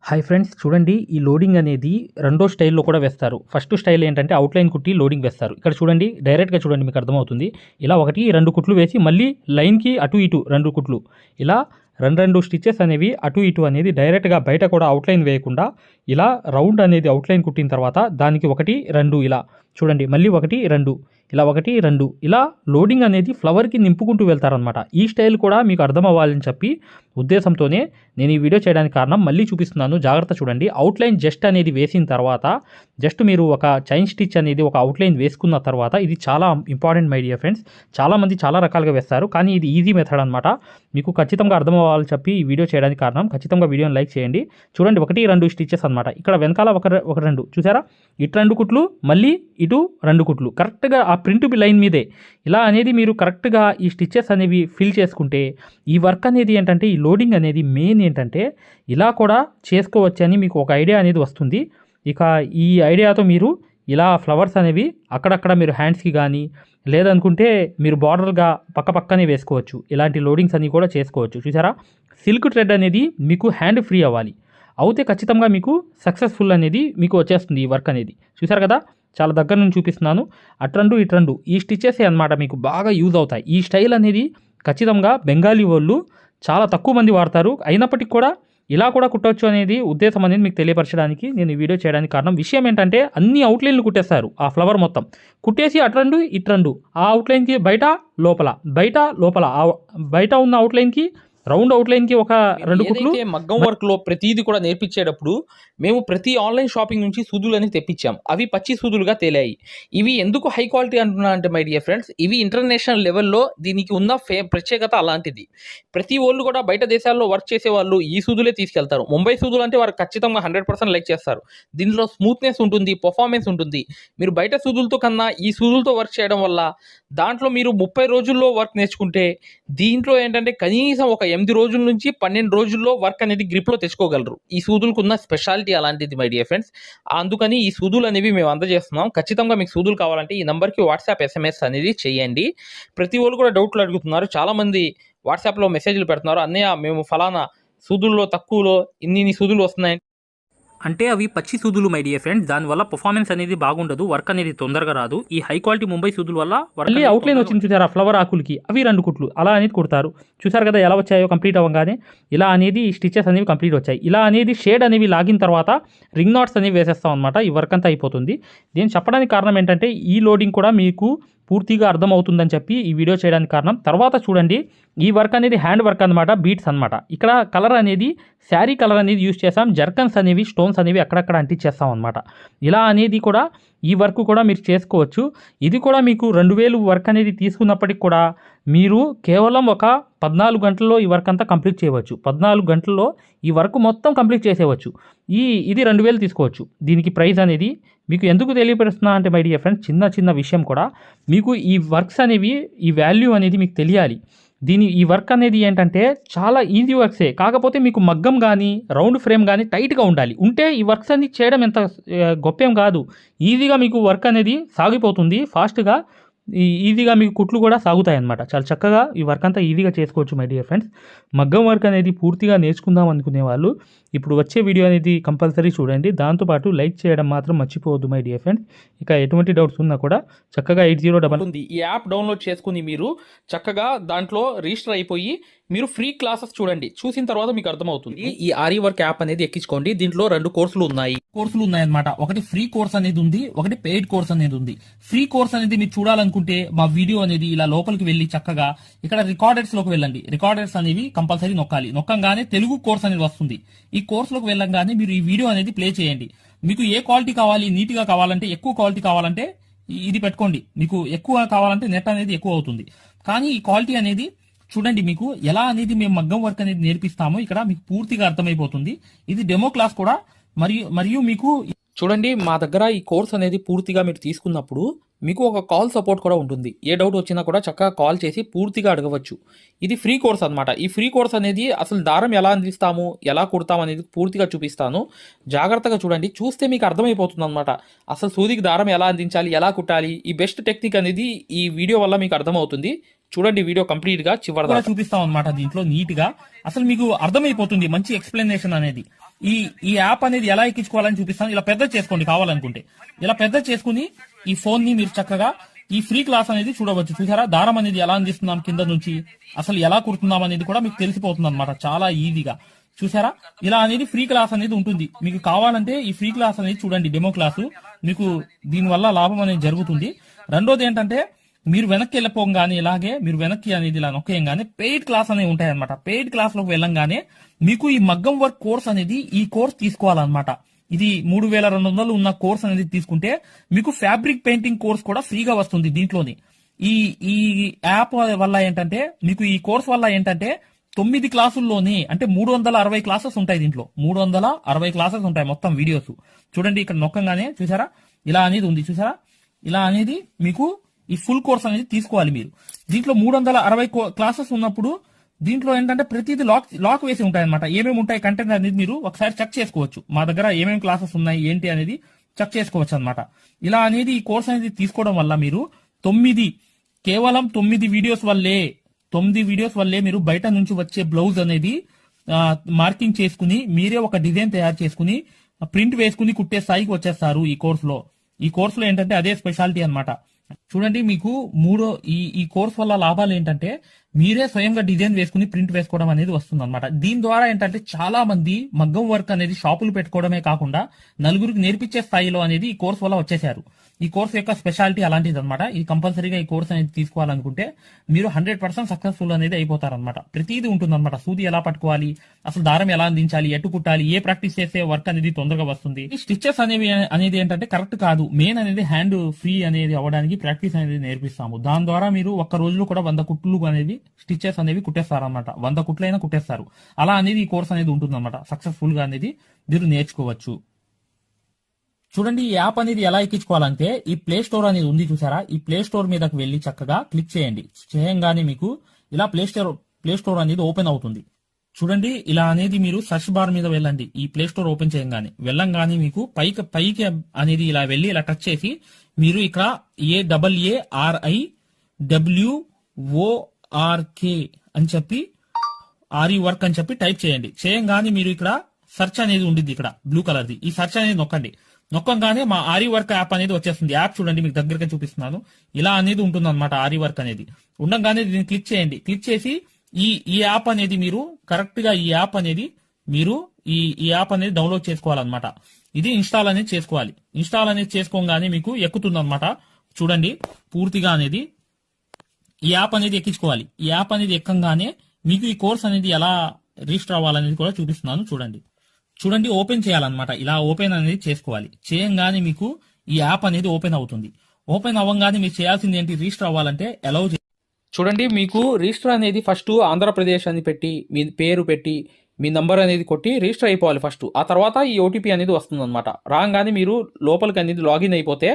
Hi friends, చూడండి ఈ loading అనేది రెండో స్టైల్‌లో కూడా వేస్తారు. ఫస్ట్ స్టైల్ ఏంటంటే అవుట్‌లైన్ కుట్టి లోడింగ్ వేస్తారు. ఇక్కడ చూడండి, డైరెక్ట్‌గా చూడండి, మీకు అర్థమవుతుంది. ఇలా 1, 2 కుట్లు వేసి మళ్ళీ లైన్‌కి అటు ఇటు 2 కుట్లు. ఇలా 2 స్టిచెస్ అనేవి అటు ఇటు అనేది డైరెక్ట్‌గా బయట కూడా అవుట్‌లైన్ వేయకుండా ఇలా రౌండ్ అనేది అవుట్‌లైన్ కుట్టిన తర్వాత దానికి 1, 2 ఇలా చూడండి, మళ్ళీ 1, 2 ఇలా 1, 2 ఇలా లోడింగ్ అనేది ఫ్లవర్‌కి నింపుకుంటూ వెళ్తారనమాట. ఈ స్టైల్ కూడా మీకు అర్థం అవ్వాలని చెప్పి ఉద్దేశంతోనే నేను ఈ వీడియో చేయడానికి కారణం. మళ్ళీ చూపిస్తున్నాను, జాగ్రత్త చూడండి. అవుట్‌లైన్ జస్ట్ అనేది వేసిన తర్వాత జస్ట్ మీరు ఒక చైన్ స్టిచ్ అనేది ఒక అవుట్‌లైన్ వేసుకున్న తర్వాత ఇది చాలా ఇంపార్టెంట్ మై డియర్ ఫ్రెండ్స్. చాలామంది చాలా రకాలుగా వేస్తారు, కానీ ఇది ఈజీ మెథడ్ అనమాట. మీకు ఖచ్చితంగా అర్థం అవ్వాలని చెప్పి ఈ వీడియో చేయడానికి కారణం. ఖచ్చితంగా వీడియోని లైక్ చేయండి. చూడండి, 1, 2 స్టిచెస్ అనమాట. ఇక్కడ వెనకాల ఒక 2 చూసారా, ఇటు 2 కుట్లు, మళ్ళీ ఇటు 2 కుట్లు కరెక్ట్గా ఆ ప్రింట్ లైన్ మీదే. ఇలా అనేది మీరు కరెక్ట్గా ఈ స్టిచెస్ అనేవి ఫిల్ చేసుకుంటే ఈ వర్క్ అనేది ఏంటంటే, ఈ లోడింగ్ అనేది మెయిన్ ఏంటంటే ఇలా కూడా చేసుకోవచ్చని మీకు ఒక ఐడియా అనేది వస్తుంది. ఇక ఈ ఐడియాతో మీరు ఇలా ఫ్లవర్స్ అనేవి అక్కడక్కడ మీరు హ్యాండ్స్కి కానీ లేదనుకుంటే మీరు బార్డర్గా పక్కనే వేసుకోవచ్చు. ఇలాంటి లోడింగ్స్ అన్నీ కూడా చేసుకోవచ్చు. చూసారా, సిల్క్ థ్రెడ్ అనేది మీకు హ్యాండ్ ఫ్రీ అవ్వాలి. అవుతే ఖచ్చితంగా మీకు సక్సెస్ఫుల్ అనేది మీకు వచ్చేస్తుంది ఈ వర్క్ అనేది. చూసారు కదా, చాలా దగ్గర నుంచి చూపిస్తున్నాను. అటు 2 ఈ స్టిచెస్ అనమాట మీకు బాగా యూజ్ అవుతాయి. ఈ స్టైల్ అనేది ఖచ్చితంగా బెంగాలీ వాళ్ళు చాలా తక్కువ మంది వాడతారు. అయినప్పటికీ కూడా ఇలా కూడా కుట్టవచ్చు అనేది ఉద్దేశం అనేది మీకు తెలియపరచడానికి నేను ఈ వీడియో చేయడానికి కారణం. విషయం ఏంటంటే అన్ని అవుట్లైన్లు కుట్టేస్తారు. ఆ ఫ్లవర్ మొత్తం కుట్టేసి అటు 2 ఇటు 2 ఆ అవుట్లైన్కి బయట లోపల బయట ఉన్న అవుట్లైన్కి రౌండ్ అవుట్లైన్కి ఒక 2 కుట్లు. మగ్గం వర్క్ లో ప్రతిదీ కూడా నేర్పించేటప్పుడు మేము ప్రతి ఆన్లైన్ షాపింగ్ నుంచి సూదులని తెప్పించాం. అవి పచ్చి సూదులుగా తేలాయి. ఇవి ఎందుకు హై క్వాలిటీ అంటున్నా అంటే మై డియర్ ఫ్రెండ్స్, ఇవి ఇంటర్నేషనల్ లెవెల్లో దీనికి ఉన్న ప్రత్యేకత అలాంటిది. ప్రతి వాళ్ళు కూడా బయట దేశాల్లో వర్క్ చేసే వాళ్ళు ఈ సూదులే తీసుకెళ్తారు. ముంబై సూదులు అంటే వారు ఖచ్చితంగా 100% లైక్ చేస్తారు. దీనిలో స్మూత్నెస్ ఉంటుంది, పర్ఫార్మెన్స్ ఉంటుంది. మీరు బయట సూదులతో కన్నా ఈ సూదులతో వర్క్ చేయడం వల్ల దాంట్లో మీరు 30 రోజుల్లో వర్క్ నేర్చుకుంటే దీంట్లో ఏంటంటే కనీసం ఒక 8 రోజుల నుంచి 12 రోజుల్లో వర్క్ అనేది గ్రిప్లో తెచ్చుకోగలరు. ఈ సూదులకు ఉన్న స్పెషాలిటీ అలాంటిది మై డియర్ ఫ్రెండ్స్. అందుకని ఈ సూదులు అనేవి మేము అందజేస్తున్నాం. ఖచ్చితంగా మీకు సూదులు కావాలంటే ఈ నెంబర్కి వాట్సాప్ SMS అనేది చేయండి. ప్రతి వాళ్ళు కూడా డౌట్లు అడుగుతున్నారు. చాలామంది వాట్సాప్లో మెసేజ్లు పెడుతున్నారు, అన్నయ్య మేము ఫలానా సూదుల్లో తక్కువలో ఇన్ని సూదులు వస్తున్నాయి అంటే అవి పచ్చి సూదులు మై డియర్ ఫ్రెండ్స్. దానివల్ల పర్ఫార్మెన్స్ అనేది బాగుండదు, వర్క్ అనేది తొందరగా రాదు. ఈ హై క్వాలిటీ ముంబై సూదుల వల్ల మళ్ళీ అవుట్లైన్ వచ్చింది చూసారా, ఫ్లవర్ ఆకులకి అవి 2 కుట్లు అలా అనేది కుడతారు. చూసారు కదా ఎలా వచ్చాయో కంప్లీట్ అవ్వగానే. ఇలా అనేది స్టిచెస్ అనేవి కంప్లీట్ వచ్చాయి. ఇలా అనేది షేడ్ అనేవి లాగిన తర్వాత రింగ్ నాట్స్ అనేవి వేసేస్తాం అనమాట. ఈ వర్క్ అంతా అయిపోతుంది. నేను చెప్పడానికి కారణం ఏంటంటే ఈ లోడింగ్ కూడా మీకు పూర్తిగా అర్థమవుతుందని చెప్పి ఈ వీడియో చేయడానికి కారణం. తర్వాత చూడండి, ఈ వర్క్ అనేది హ్యాండ్ వర్క్ అనమాట, బీట్స్ అనమాట. ఇక్కడ కలర్ అనేది శారీ కలర్ అనేది యూజ్ చేసాం. జర్కన్స్ అనేవి స్టోన్స్ అనేవి అక్కడక్కడ అంటించేస్తాం అనమాట. ఇలా అనేది కూడా ఈ వర్క్ కూడా మీరు చేసుకోవచ్చు. ఇది కూడా మీకు 2000 వర్క్ అనేది తీసుకున్నప్పటికి కూడా మీరు కేవలం ఒక 14 గంటల్లో ఈ వర్క్ అంతా కంప్లీట్ చేయవచ్చు. 14 గంటల్లో ఈ వర్క్ మొత్తం కంప్లీట్ చేసేవచ్చు. ఇది 2000 తీసుకోవచ్చు. దీనికి ప్రైస్ అనేది మీకు ఎందుకు తెలియపరుస్తున్నా అంటే మై డియర్ ఫ్రెండ్స్, చిన్న విషయం కూడా మీకు ఈ వర్క్స్ అనేవి ఈ వాల్యూ అనేది మీకు తెలియాలి. ఈ వర్క్ అనేది ఏంటంటే చాలా ఈజీ వర్క్సే, కాకపోతే మీకు మగ్గం కానీ రౌండ్ ఫ్రేమ్ కానీ టైట్గా ఉండాలి. ఉంటే ఈ వర్క్స్ అన్ని చేయడం ఎంత గొప్పేం కాదు. ఈజీగా మీకు వర్క్ అనేది సాగిపోతుంది ఫాస్ట్గా. ఈజీగా మీకు కుట్లు కూడా సాగుతాయి అన్నమాట. చాలా చక్కగా ఈ వర్క్ అంతా ఈజీగా చేసుకోవచ్చు మై డియర్ ఫ్రెండ్స్. మగ్గం వర్క్ అనేది పూర్తిగా నేర్చుకుందాం అనుకునే వాళ్ళు ఇప్పుడు వచ్చే వీడియో అనేది కంపల్సరీ చూడండి. దాంతోపాటు లైక్ చేయడం మాత్రం మర్చిపోవద్దు మై డియర్ ఫ్రెండ్స్. ఇక ఎటువంటి డౌట్స్ ఉన్నా కూడా చక్కగా 80 ఉంది. ఈ యాప్ డౌన్లోడ్ చేసుకుని మీరు చక్కగా దాంట్లో రిజిస్టర్ అయిపోయి మీరు ఫ్రీ క్లాసెస్ చూడండి. చూసిన తర్వాత మీకు అర్థమవుతుంది. ఈ ఆరి వర్క్ యాప్ అనేది ఎక్కించుకోండి. దీంట్లో 2 కోర్సులు ఉన్నాయన్నమాట. ఒకటి ఫ్రీ కోర్స్ అనేది ఉంది, ఒకటి పెయిడ్ కోర్స్ అనేది ఉంది. ఫ్రీ కోర్స్ అనేది మీరు చూడాలనుకుంటే మా వీడియో అనేది ఇలా లోపలికి వెళ్ళి చక్కగా ఇక్కడ రికార్డర్స్ లోకి వెళ్ళండి. రికార్డర్స్ అనేవి కంపల్సరీ నొక్కంగానే తెలుగు కోర్స్ అనేది వస్తుంది. ఈ కోర్స్ లోకి వెళ్ళంగానే మీరు ఈ వీడియో అనేది ప్లే చేయండి. మీకు ఏ క్వాలిటీ కావాలి, నీట్ గా కావాలంటే, ఎక్కువ క్వాలిటీ కావాలంటే ఇది పెట్టుకోండి. మీకు ఎక్కువ కావాలంటే నెట్ అనేది ఎక్కువ అవుతుంది. కానీ ఈ క్వాలిటీ అనేది చూడండి, మీకు ఎలా అనేది మేము మగ్గం వర్క్ అనేది నేర్పిస్తామో ఇక్కడ మీకు పూర్తిగా అర్థమైపోతుంది. ఇది డెమో క్లాస్ కూడా. మరియు మీకు చూడండి, మా దగ్గర ఈ కోర్స్ అనేది పూర్తిగా మీరు తీసుకున్నప్పుడు మీకు ఒక కాల్ సపోర్ట్ కూడా ఉంటుంది. ఏ డౌట్ వచ్చినా కూడా చక్కగా కాల్ చేసి పూర్తిగా అడగవచ్చు. ఇది ఫ్రీ కోర్స్ అనమాట. ఈ ఫ్రీ కోర్స్ అనేది అసలు దారం ఎలా అందిస్తాము, ఎలా కుడతాము అనేది పూర్తిగా చూపిస్తాను. జాగ్రత్తగా చూడండి. చూస్తే మీకు అర్థమైపోతుంది అనమాట. అసలు సూదికి దారం ఎలా అందించాలి, ఎలా కుట్టాలి, ఈ బెస్ట్ టెక్నిక్ అనేది ఈ వీడియో వల్ల మీకు అర్థమవుతుంది. చూడండి, వీడియో కంప్లీట్ గా చివరిదాకా చూపిస్తాం అనమాట. దీంట్లో నీట్ గా అసలు మీకు అర్థమైపోతుంది. మంచి ఎక్స్ప్లెనేషన్ అనేది ఈ ఈ యాప్ అనేది ఎలా ఎక్కించుకోవాలని చూపిస్తాను. ఇలా పెద్ద చేసుకోండి కావాలనుకుంటే. ఇలా పెద్ద చేసుకుని ఈ ఫోన్ ని మీరు చక్కగా ఈ ఫ్రీ క్లాస్ అనేది చూడవచ్చు. చూసారా దారం అనేది ఎలా అందిస్తున్నాం కింద నుంచి, అసలు ఎలా కుడుతున్నాం అనేది కూడా మీకు తెలిసిపోతుంది అనమాట చాలా ఈజీగా. చూసారా ఇలా అనేది ఫ్రీ క్లాస్ అనేది ఉంటుంది. మీకు కావాలంటే ఈ ఫ్రీ క్లాస్ అనేది చూడండి, డెమో క్లాసు. మీకు దీనివల్ల లాభం అనేది జరుగుతుంది. రెండోది ఏంటంటే మీరు వెనక్కి వెళ్ళిపోగానే ఇలాగే మీరు వెనక్కి అనేది ఇలా నొక్కేయంగానే పెయిడ్ క్లాస్ అనేవి ఉంటాయి అనమాట. పెయిడ్ క్లాస్ లోకి వెళ్ళంగానే మీకు ఈ మగ్గం వర్క్ కోర్స్ అనేది ఈ కోర్స్ తీసుకోవాలన్నమాట. ఇది 3200 ఉన్న కోర్స్ అనేది తీసుకుంటే మీకు ఫ్యాబ్రిక్ పెయింటింగ్ కోర్స్ కూడా ఫ్రీగా వస్తుంది దీంట్లోని. ఈ ఈ యాప్ వల్ల ఏంటంటే మీకు ఈ కోర్స్ వల్ల ఏంటంటే 9 క్లాసుల్లోని అంటే 360 క్లాసెస్ ఉంటాయి దీంట్లో. 360 క్లాసెస్ ఉంటాయి మొత్తం వీడియోస్. చూడండి ఇక్కడ నొక్కంగానే చూసారా ఇలా అనేది ఉంది. చూసారా ఇలా అనేది మీకు ఈ ఫుల్ కోర్స్ అనేది తీసుకోవాలి మీరు. దీంట్లో 360 క్లాసెస్ ఉన్నప్పుడు దీంట్లో ఏంటంటే ప్రతిదీ లాక్ వేసి ఉంటాయి అనమాట. ఏమేమి ఉంటాయి కంటెంట్ అనేది మీరు ఒకసారి చెక్ చేసుకోవచ్చు. మా దగ్గర ఏమేమి క్లాసెస్ ఉన్నాయి ఏంటి అనేది చెక్ చేసుకోవచ్చు అనమాట. ఇలా అనేది ఈ కోర్స్ అనేది తీసుకోవడం వల్ల మీరు కేవలం 9 వీడియోస్ వల్లే మీరు బయట నుంచి వచ్చే బ్లౌజ్ అనేది మార్కింగ్ చేసుకుని మీరే ఒక డిజైన్ తయారు చేసుకుని ప్రింట్ వేసుకుని కుట్టే స్థాయికి వచ్చేస్తారు ఈ కోర్సులో ఏంటంటే అదే స్పెషాలిటీ అన్నమాట. చూడండి మీకు ఈ కోర్స్ వల్ల లాభాలు ఏంటంటే మీరే స్వయంగా డిజైన్ వేసుకుని ప్రింట్ వేసుకోవడం అనేది వస్తుంది అనమాట. దీని ద్వారా ఏంటంటే చాలా మంది మగ్గం వర్క్ అనేది షాపులు పెట్టుకోవడమే కాకుండా నలుగురికి నేర్పించే స్థాయిలో అనేది ఈ కోర్స్ వల్ల వచ్చేసారు. ఈ కోర్స్ యొక్క స్పెషాలిటీ అలాంటిది అనమాట. ఇది కంపల్సరీగా ఈ కోర్స్ అనేది తీసుకోవాలనుకుంటే మీరు 100% సక్సెస్ఫుల్ అనేది అయిపోతారనమాట. ప్రతిదీ ఉంటుందన్నమాట. సూది ఎలా పట్టుకోవాలి, అసలు దారం ఎలా అందించాలి, ఎటు కుట్టాలి, ఏ ప్రాక్టీస్ చేస్తే వర్క్ అనేది తొందరగా వస్తుంది. ఈ స్టిచెస్ అనేది ఏంటంటే కరెక్ట్ కాదు. మెయిన్ అనేది హ్యాండ్ ఫ్రీ అనేది అవ్వడానికి ప్రాక్టీస్ అనేది నేర్పిస్తాము. దాని ద్వారా మీరు ఒక్క రోజులో కూడా 100 కుట్లు అనేది స్టిచెస్ అనేవి కుట్టేస్తారనమాట. 100 కుట్లైనా కుట్టేస్తారు. అలా అనేది ఈ కోర్స్ అనేది ఉంటుందన్నమాట. సక్సెస్ఫుల్ గా అనేది మీరు నేర్చుకోవచ్చు. చూడండి ఈ యాప్ అనేది ఎలా ఎక్కించుకోవాలంటే ఈ ప్లే స్టోర్ అనేది ఉంది చూసారా. ఈ ప్లే స్టోర్ మీదకి వెళ్ళి చక్కగా క్లిక్ చేయండి. చేయంగానే మీకు ఇలా ప్లే స్టోర్ అనేది ఓపెన్ అవుతుంది. చూడండి ఇలా అనేది మీరు సర్చ్ బార్ మీద వెళ్ళండి. ఈ ప్లే స్టోర్ ఓపెన్ వెళ్ళంగానే మీకు పైకి అనేది ఇలా వెళ్ళి ఇలా టచ్ చేసి మీరు ఇక్కడ AARIWORK అని చెప్పి ఆరి వర్క్ అని చెప్పి టైప్ చేయండి. చేయంగానే మీరు ఇక్కడ సెర్చ్ అనేది ఉండిద్ది ఇక్కడ బ్లూ కలర్ది. ఈ సెర్చ్ అనేది నొక్కంగానే మా ఆరి వర్క్ యాప్ అనేది వచ్చేస్తుంది. యాప్ చూడండి మీకు దగ్గరగా చూపిస్తున్నాను. ఇలా అనేది ఉంటుంది అనమాట. ఆరి వర్క్ అనేది ఉండగానే దీన్ని క్లిక్ చేయండి. క్లిక్ చేసి ఈ యాప్ అనేది మీరు కరెక్ట్ గా ఈ యాప్ అనేది డౌన్లోడ్ చేసుకోవాలన్నమాట. ఇది ఇన్స్టాల్ అనేది చేసుకోవాలి. ఇన్స్టాల్ అనేది చేసుకోగానే మీకు ఎక్కుతుంది అనమాట. చూడండి పూర్తిగా అనేది ఈ యాప్ అనేది ఎక్కించుకోవాలి. ఈ యాప్ అనేది ఎక్కంగానే మీకు ఈ కోర్స్ అనేది ఎలా రిజిస్టర్ అవ్వాలనేది కూడా చూపిస్తున్నాను. చూడండి ఓపెన్ చేయాలన్నమాట. ఇలా ఓపెన్ అనేది చేసుకోవాలి. చేయంగానే మీకు ఈ యాప్ అనేది ఓపెన్ అవుతుంది. ఓపెన్ అవ్వగానే మీరు చేయాల్సింది ఏంటి, రిజిస్టర్ అవ్వాలంటే అలౌ చూడండి మీకు రిజిస్టర్ అనేది ఫస్ట్ ఆంధ్రప్రదేశ్ అని పెట్టి మీ పేరు పెట్టి మీ నంబర్ అనేది కొట్టి రిజిస్టర్ అయిపోవాలి ఫస్ట్. ఆ తర్వాత ఈ ఓటీపీ అనేది వస్తుంది అనమాట. రాగానే మీరు లోపలికి అనేది లాగిన్ అయిపోతే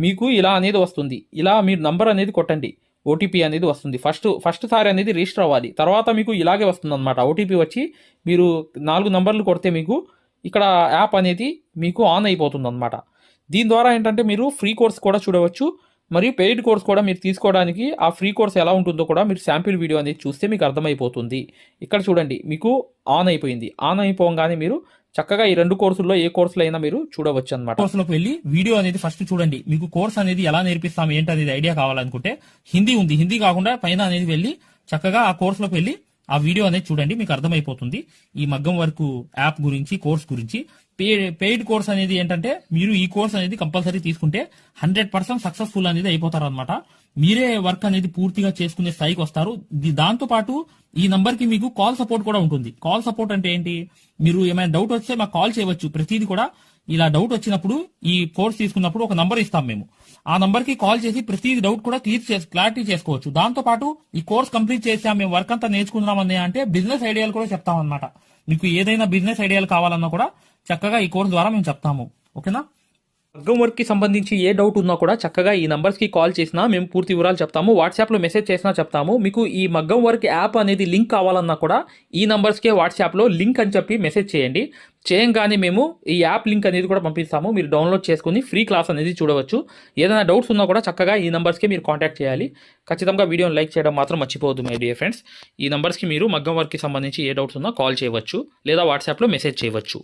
మీకు ఇలా అనేది వస్తుంది. ఇలా మీరు నంబర్ అనేది కొట్టండి, ఓటీపీ అనేది వస్తుంది. ఫస్ట్ సారి అనేది రిజిస్టర్ అవ్వాలి. తర్వాత మీకు ఇలాగే వస్తుంది అనమాట. ఓటీపీ వచ్చి మీరు 4 నంబర్లు కొడితే మీకు ఇక్కడ యాప్ అనేది మీకు ఆన్ అయిపోతుంది అనమాట. దీని ద్వారా ఏంటంటే మీరు ఫ్రీ కోర్స్ కూడా చూడవచ్చు, మరియు పెయిడ్ కోర్స్ కూడా మీరు తీసుకోవడానికి ఆ ఫ్రీ కోర్స్ ఎలా ఉంటుందో కూడా మీరు శాంపిల్ వీడియో అనేది చూస్తే మీకు అర్థమైపోతుంది. ఇక్కడ చూడండి మీకు ఆన్ అయిపోయింది. ఆన్ అయిపోగానే మీరు చక్కగా ఈ 2 కోర్సుల్లో ఏ కోర్సులో అయినా మీరు చూడవచ్చు అనమాట. కోర్సులోకి వెళ్ళి వీడియో అనేది ఫస్ట్ చూడండి. మీకు కోర్స్ అనేది ఎలా నేర్పిస్తాం ఏంటి అనేది ఐడియా కావాలనుకుంటే హిందీ ఉంది. హిందీ కాకుండా పైన అనేది వెళ్ళి చక్కగా ఆ కోర్సులోకి వెళ్ళి ఆ వీడియో అనేది చూడండి. మీకు అర్థమైపోతుంది ఈ మగ్గం వర్క్ యాప్ గురించి, కోర్స్ గురించి. పెయిడ్ కోర్స్ అనేది ఏంటంటే మీరు ఈ కోర్స్ అనేది కంపల్సరీ తీసుకుంటే 100% సక్సెస్ఫుల్ అనేది అయిపోతారు అనమాట. మీరే వర్క్ అనేది పూర్తిగా చేసుకునే స్థాయికి వస్తారు. దాంతో పాటు ఈ నంబర్ కి మీకు కాల్ సపోర్ట్ కూడా ఉంటుంది. కాల్ సపోర్ట్ అంటే ఏంటి, మీరు ఏమైనా డౌట్ వస్తే మాకు కాల్ చేయవచ్చు. ప్రతిదీ కూడా ఇలా డౌట్ వచ్చినప్పుడు ఈ కోర్స్ తీసుకున్నప్పుడు ఒక నంబర్ ఇస్తాం మేము. ఆ నంబర్ కి కాల్ చేసి ప్రతి డౌట్ కూడా క్లారిటీ చేసుకోవచ్చు. దాంతో పాటు ఈ కోర్స్ కంప్లీట్ చేసాం, మేము వర్క్ అంతా నేర్చుకున్నామని అంటే బిజినెస్ ఐడియాలు కూడా చెప్తాం అనమాట. మీకు ఏదైనా బిజినెస్ ఐడియాలు కావాలన్నా కూడా చక్కగా ఈ కోర్స్ ద్వారా మేము చెప్తాము. ఓకేనా. మగ్గం వర్క్కి సంబంధించి ఏ డౌట్ ఉన్నా కూడా చక్కగా ఈ నంబర్స్కి కాల్ చేసినా మేము పూర్తి వివరాలు చెప్తాము. వాట్సాప్లో మెసేజ్ చేసినా చెప్తాము. మీకు ఈ మగ్గం వర్క్ యాప్ అనేది లింక్ కావాలన్నా కూడా ఈ నంబర్స్కే వాట్సాప్లో లింక్ అని చెప్పి మెసేజ్ చేయండి. చేయంగానే మేము ఈ యాప్ లింక్ అనేది కూడా పంపిస్తాము. మీరు డౌన్లోడ్ చేసుకుని ఫ్రీ క్లాస్ అనేది చూడవచ్చు. ఏదైనా డౌట్స్ ఉన్నా కూడా చక్కగా ఈ నంబర్స్కే మీరు కాంటాక్ట్ చేయాలి. ఖచ్చితంగా వీడియోని లైక్ చేయడం మాత్రం మర్చిపోవద్దు మై డియర్ ఫ్రెండ్స్. ఈ నంబర్స్కి మీరు మగ్గం వర్క్కి సంబంధించి ఏ డౌట్స్ ఉన్నా కాల్ చేయవచ్చు లేదా వాట్సాప్లో మెసేజ్ చేయవచ్చు.